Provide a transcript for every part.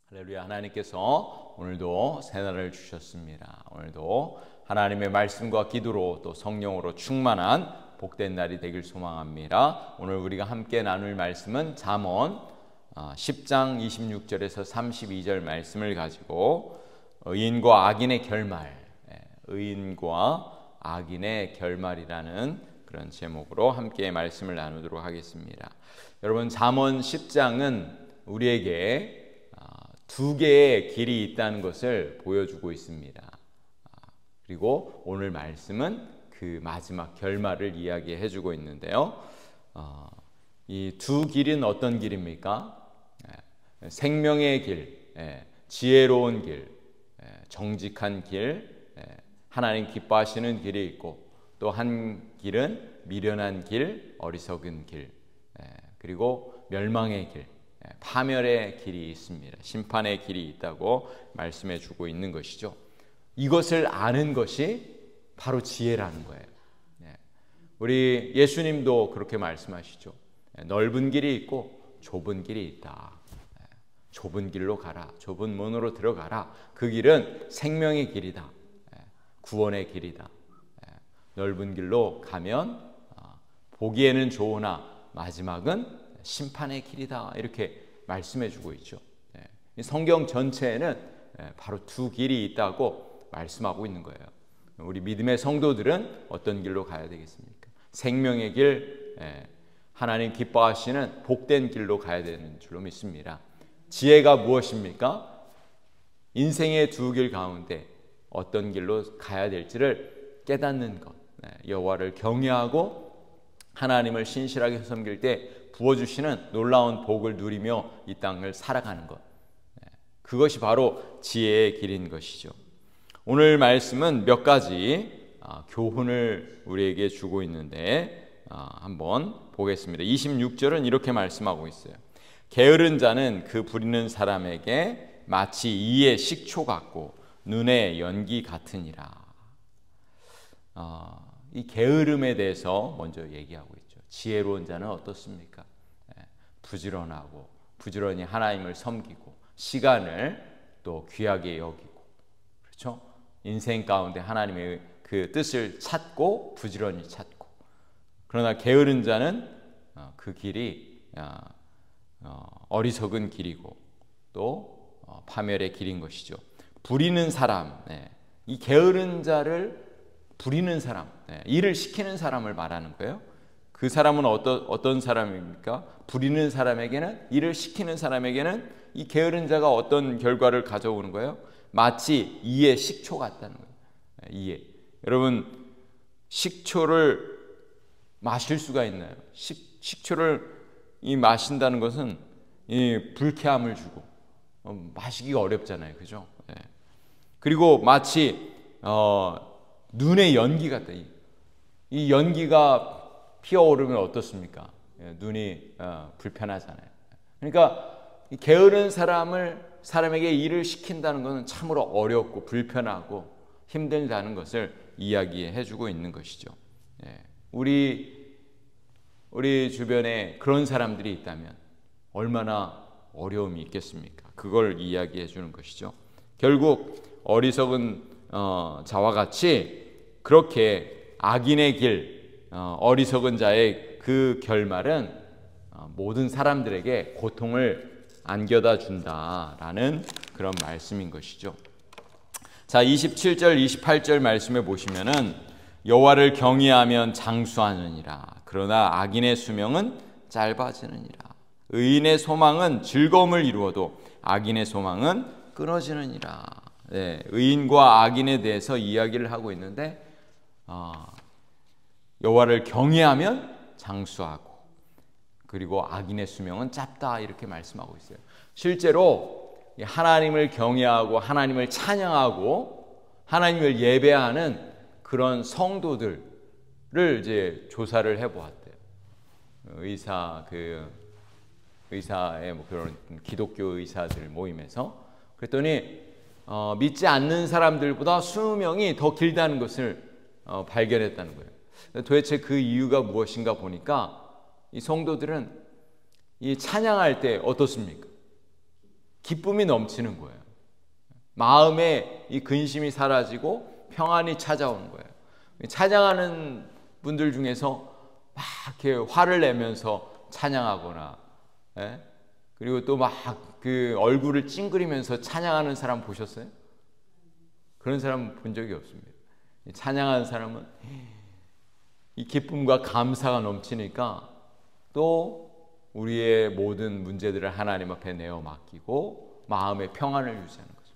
할렐루야. 하나님께서 오늘도 새날을 주셨습니다. 오늘도 하나님의 말씀과 기도로 또 성령으로 충만한 복된 날이 되길 소망합니다. 오늘 우리가 함께 나눌 말씀은 잠언 10장 26절에서 32절 말씀을 가지고 의인과 악인의 결말, 의인과 악인의 결말이라는 그런 제목으로 함께 말씀을 나누도록 하겠습니다. 여러분, 잠언 10장은 우리에게 두 개의 길이 있다는 것을 보여주고 있습니다. 그리고 오늘 말씀은 그 마지막 결말을 이야기해 주고 있는데요. 이 두 길은 어떤 길입니까? 생명의 길, 지혜로운 길, 정직한 길, 하나님 기뻐하시는 길이 있고, 또 한 길은 미련한 길, 어리석은 길, 그리고 멸망의 길, 파멸의 길이 있습니다. 심판의 길이 있다고 말씀해 주고 있는 것이죠. 이것을 아는 것이 바로 지혜라는 거예요. 우리 예수님도 그렇게 말씀하시죠. 넓은 길이 있고 좁은 길이 있다. 좁은 길로 가라. 좁은 문으로 들어가라. 그 길은 생명의 길이다. 구원의 길이다. 넓은 길로 가면 보기에는 좋으나 마지막은 심판의 길이다. 이렇게 말씀해 주고 있죠. 성경 전체에는 바로 두 길이 있다고 말씀하고 있는 거예요. 우리 믿음의 성도들은 어떤 길로 가야 되겠습니까? 생명의 길, 하나님 기뻐하시는 복된 길로 가야 되는 줄로 믿습니다. 지혜가 무엇입니까? 인생의 두 길 가운데 어떤 길로 가야 될지를 깨닫는 것, 여호와를 경외하고 하나님을 신실하게 섬길 때 부어주시는 놀라운 복을 누리며 이 땅을 살아가는 것, 그것이 바로 지혜의 길인 것이죠. 오늘 말씀은 몇 가지 교훈을 우리에게 주고 있는데 한번 보겠습니다. 26절은 이렇게 말씀하고 있어요. 게으른 자는 그 부리는 사람에게 마치 이의 식초 같고 눈의 연기 같으니라. 이 게으름에 대해서 먼저 얘기하고 있죠. 지혜로운 자는 어떻습니까? 부지런하고 부지런히 하나님을 섬기고 시간을 또 귀하게 여기고, 그렇죠? 인생 가운데 하나님의 그 뜻을 찾고 부지런히 찾고. 그러나 게으른 자는 그 길이 어리석은 길이고 또 파멸의 길인 것이죠. 부리는 사람, 이 게으른 자를 부리는 사람, 일을 시키는 사람을 말하는 거예요. 그 사람은 어떤 사람입니까? 부리는 사람에게는, 일을 시키는 사람에게는 이 게으른 자가 어떤 결과를 가져오는 거예요? 마치 이의 식초 같다는 거예요. 이에. 여러분, 식초를 마실 수가 있나요? 식초를 마신다는 것은 이 불쾌함을 주고 마시기가 어렵잖아요, 그죠? 그리고 마치 눈의 연기 같다. 이 연기가 피어오르면 어떻습니까? 눈이 불편하잖아요. 그러니까 게으른 사람에게 일을 시킨다는 것은 참으로 어렵고 불편하고 힘들다는 것을 이야기해 주고 있는 것이죠. 우리 주변에 그런 사람들이 있다면 얼마나 어려움이 있겠습니까? 그걸 이야기해 주는 것이죠. 결국 어리석은 자와 같이 그렇게 악인의 길, 어리석은 자의 그 결말은 모든 사람들에게 고통을 안겨다 준다라는 그런 말씀인 것이죠. 자, 27절, 28절 말씀에 보시면은 여호와를 경외하면 장수하느니라. 그러나 악인의 수명은 짧아지느니라. 의인의 소망은 즐거움을 이루어도 악인의 소망은 끊어지느니라. 의인과 악인에 대해서 이야기를 하고 있는데 여호와를 경외하면 장수하고 그리고 악인의 수명은 짧다, 이렇게 말씀하고 있어요. 실제로 하나님을 경외하고 하나님을 찬양하고 하나님을 예배하는 그런 성도들을 이제 조사를 해보았대요. 의사의 뭐 그런 기독교 의사들 모임에서. 그랬더니 믿지 않는 사람들보다 수명이 더 길다는 것을 발견했다는 거예요. 도대체 그 이유가 무엇인가 보니까 이 성도들은 이 찬양할 때 어떻습니까? 기쁨이 넘치는 거예요. 마음에 이 근심이 사라지고 평안이 찾아오는 거예요. 찬양하는 분들 중에서 막 이렇게 화를 내면서 찬양하거나, 그리고 또 막 그 얼굴을 찡그리면서 찬양하는 사람 보셨어요? 그런 사람 본 적이 없습니다. 찬양하는 사람은 이 기쁨과 감사가 넘치니까 또 우리의 모든 문제들을 하나님 앞에 내어 맡기고 마음의 평안을 유지하는 거죠.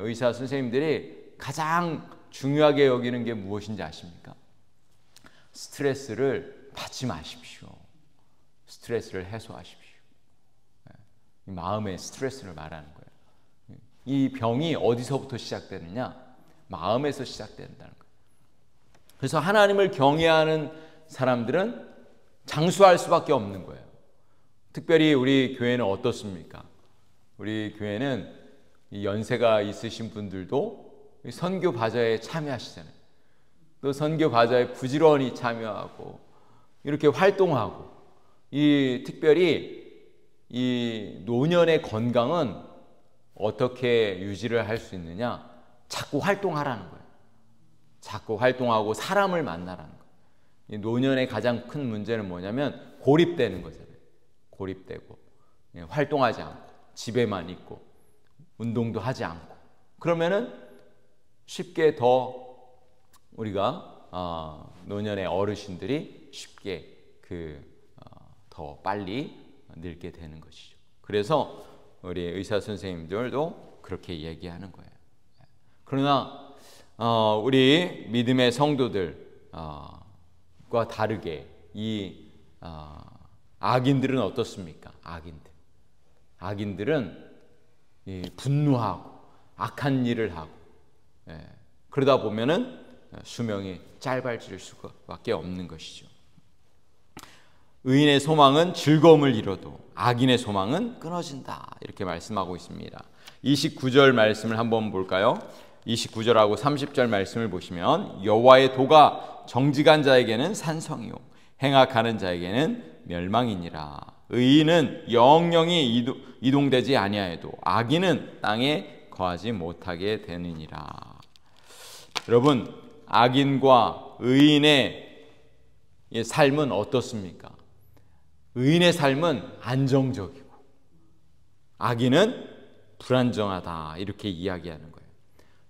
의사 선생님들이 가장 중요하게 여기는 게 무엇인지 아십니까? 스트레스를 받지 마십시오. 스트레스를 해소하십시오. 마음의 스트레스를 말하는 거예요. 이 병이 어디서부터 시작되느냐? 마음에서 시작된다는 거예요. 그래서 하나님을 경외하는 사람들은 장수할 수밖에 없는 거예요. 특별히 우리 교회는 어떻습니까? 우리 교회는 이 연세가 있으신 분들도 선교 바자에 참여하시잖아요. 또 선교 바자에 부지런히 참여하고 이렇게 활동하고, 이 특별히 이 노년의 건강은 어떻게 유지를 할 수 있느냐? 자꾸 활동하라는 거예요. 자꾸 활동하고 사람을 만나라는 거예요. 이 노년의 가장 큰 문제는 뭐냐면 고립되는 거잖아요. 고립되고 활동하지 않고 집에만 있고 운동도 하지 않고, 그러면은 쉽게 더 우리가 노년의 어르신들이 쉽게 더 빨리 늙게 되는 것이죠. 그래서 우리 의사 선생님들도 그렇게 얘기하는 거예요. 그러나 우리 믿음의 성도들과 다르게 이 악인들은 어떻습니까? 악인들은 분노하고 악한 일을 하고, 그러다 보면은 수명이 짧아질 수밖에 없는 것이죠. 의인의 소망은 즐거움을 이뤄도 악인의 소망은 끊어진다, 이렇게 말씀하고 있습니다. 29절 말씀을 한번 볼까요? 29절하고 30절 말씀을 보시면, 여호와의 도가 정직한 자에게는 산성이요 행악하는 자에게는 멸망이니라. 의인은 영영이 이동되지 아니하여도 악인은 땅에 거하지 못하게 되느니라. 여러분, 악인과 의인의 삶은 어떻습니까? 의인의 삶은 안정적이고 악인은 불안정하다, 이렇게 이야기하는 거예요.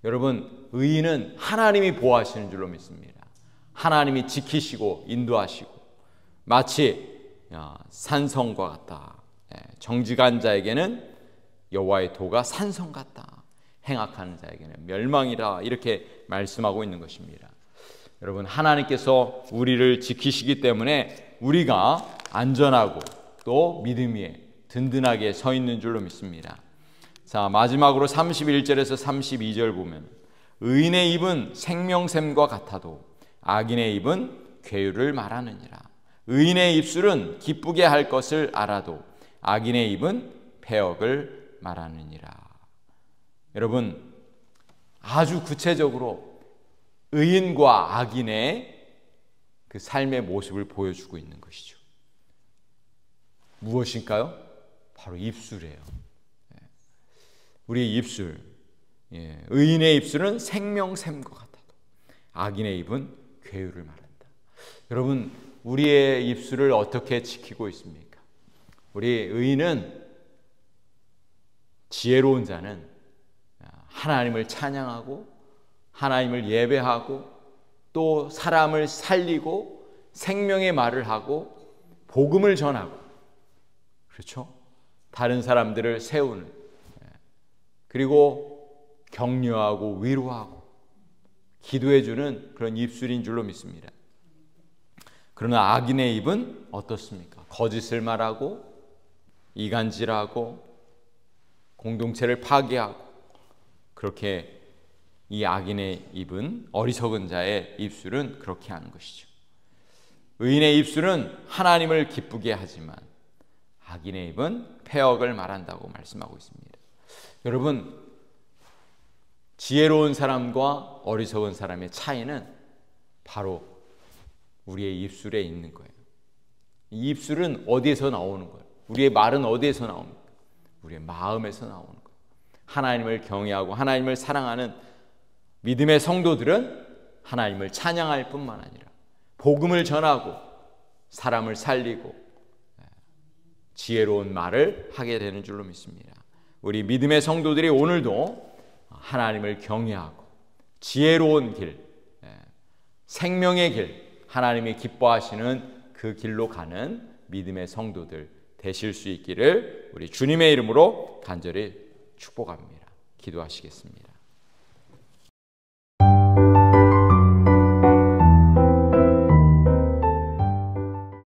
여러분, 의인은 하나님이 보호하시는 줄로 믿습니다. 하나님이 지키시고 인도하시고 마치 산성과 같다. 정직한 자에게는 여호와의 도가 산성 같다. 행악하는 자에게는 멸망이라, 이렇게 말씀하고 있는 것입니다. 여러분, 하나님께서 우리를 지키시기 때문에 우리가 안전하고 또 믿음 위에 든든하게 서 있는 줄로 믿습니다. 자, 마지막으로 31절에서 32절 보면, 의인의 입은 생명샘과 같아도 악인의 입은 괴유를 말하느니라. 의인의 입술은 기쁘게 할 것을 알아도 악인의 입은 패역을 말하느니라. 여러분, 아주 구체적으로 의인과 악인의 그 삶의 모습을 보여주고 있는 것이죠. 무엇일까요? 바로 입술이에요. 우리의 입술, 의인의 입술은 생명샘과 같아도 악인의 입은 괴유를 말한다. 여러분, 우리의 입술을 어떻게 지키고 있습니까? 우리 의인은, 지혜로운 자는 하나님을 찬양하고 하나님을 예배하고 또 사람을 살리고 생명의 말을 하고 복음을 전하고, 그렇죠? 다른 사람들을 세우는, 그리고 격려하고 위로하고 기도해주는 그런 입술인 줄로 믿습니다. 그러나 악인의 입은 어떻습니까? 거짓을 말하고 이간질하고 공동체를 파괴하고, 그렇게 이 악인의 입은, 어리석은 자의 입술은 그렇게 하는 것이죠. 의인의 입술은 하나님을 기쁘게 하지만 악인의 입은 패역을 말한다고 말씀하고 있습니다. 여러분, 지혜로운 사람과 어리석은 사람의 차이는 바로 우리의 입술에 있는 거예요. 이 입술은 어디에서 나오는 거예요? 우리의 말은 어디에서 나옵니까? 우리의 마음에서 나오는 거예요. 하나님을 경외하고 하나님을 사랑하는 믿음의 성도들은 하나님을 찬양할 뿐만 아니라 복음을 전하고 사람을 살리고 지혜로운 말을 하게 되는 줄로 믿습니다. 우리 믿음의 성도들이 오늘도 하나님을 경외하고 지혜로운 길, 생명의 길, 하나님이 기뻐하시는 그 길로 가는 믿음의 성도들 되실 수 있기를 우리 주님의 이름으로 간절히 축복합니다. 기도하시겠습니다.